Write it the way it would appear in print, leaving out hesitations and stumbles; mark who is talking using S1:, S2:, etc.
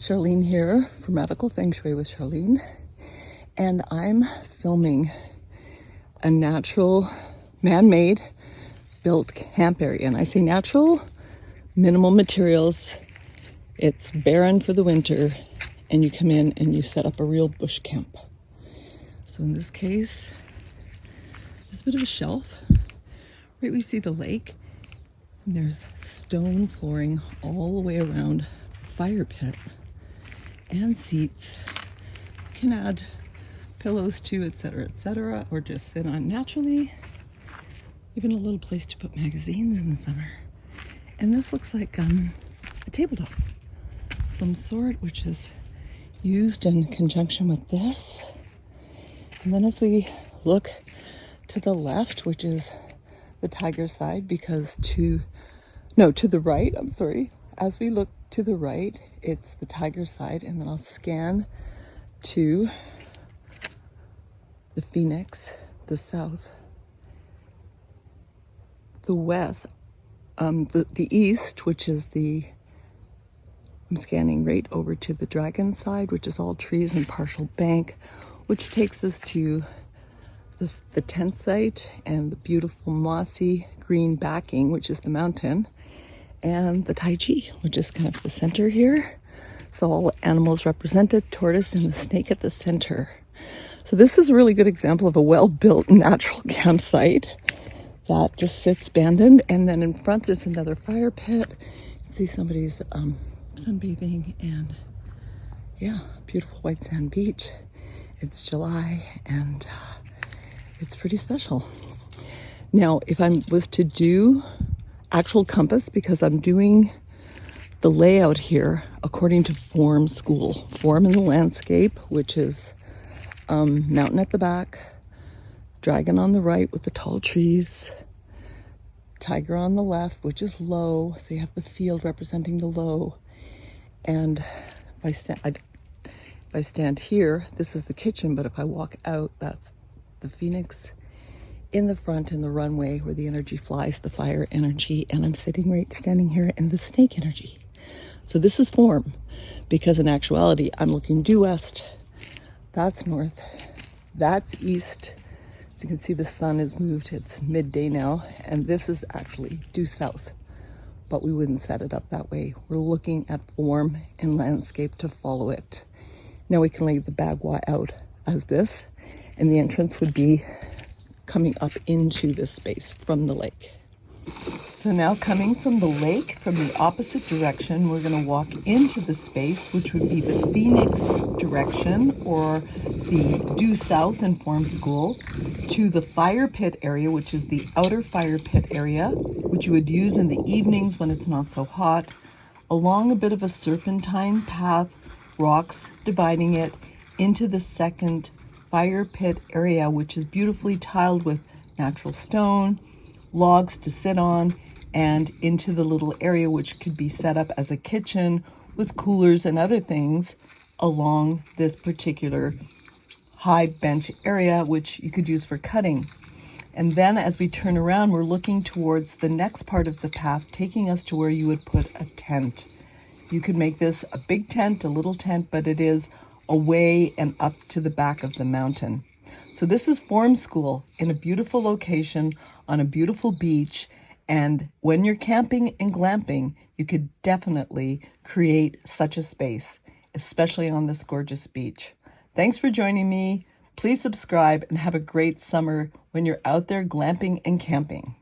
S1: Charlene here for Medical Feng Shui with Charlene, and I'm filming a natural, man-made built camp area. And I say natural, minimal materials, it's barren for the winter, and you come in and you set up a real bush camp. So in this case, there's a bit of a shelf. Right, we see the lake, and there's stone flooring all the way around, fire pit, and seats. You can add pillows too, etc., or just sit on naturally. Even a little place to put magazines in the summer. And this looks like a tabletop, some sort, which is used in conjunction with this. And then as we look to the left, which is the tiger side, because to the right, I'm sorry. As we look to the right, it's the tiger side, and then I'll scan to the phoenix, the south, the west, the east, which is I'm scanning right over to the dragon side, which is all trees and partial bank, which takes us to the tent site and the beautiful mossy green backing, which is the mountain, and the Tai Chi, which is kind of the center here. So all animals represented, tortoise and the snake at the center. So this is a really good example of a well-built natural campsite that just sits abandoned. And then in front there's another fire pit. You can see somebody's sunbathing, and yeah, beautiful white sand beach. It's July, and it's pretty special. Now, if I was to do actual compass, because I'm doing the layout here according to form school. Form in the landscape, which is mountain at the back, dragon on the right with the tall trees, tiger on the left, which is low, so you have the field representing the low. And if I stand here, this is the kitchen, but if I walk out, that's the phoenix in the front, in the runway where the energy flies, the fire energy, and I'm standing here in the snake energy. So this is form, because in actuality, I'm looking due west. That's north, that's east. As you can see, the sun has moved, it's midday now, and this is actually due south, but we wouldn't set it up that way. We're looking at form and landscape to follow it. Now we can lay the Bagua out as this, and the entrance would be coming up into this space from the lake. So now coming from the lake, from the opposite direction, we're going to walk into the space, which would be the phoenix direction, or the due south in form school, to the fire pit area, which is the outer fire pit area, which you would use in the evenings when it's not so hot, along a bit of a serpentine path, rocks dividing it, into the second fire pit area, which is beautifully tiled with natural stone, logs to sit on, and into the little area which could be set up as a kitchen with coolers and other things along this particular high bench area, which you could use for cutting. And then as we turn around, we're looking towards the next part of the path, taking us to where you would put a tent. You could make this a big tent, a little tent, but it is away and up to the back of the mountain. So this is form school in a beautiful location on a beautiful beach. And when you're camping and glamping, you could definitely create such a space, especially on this gorgeous beach. Thanks for joining me. Please subscribe and have a great summer when you're out there glamping and camping.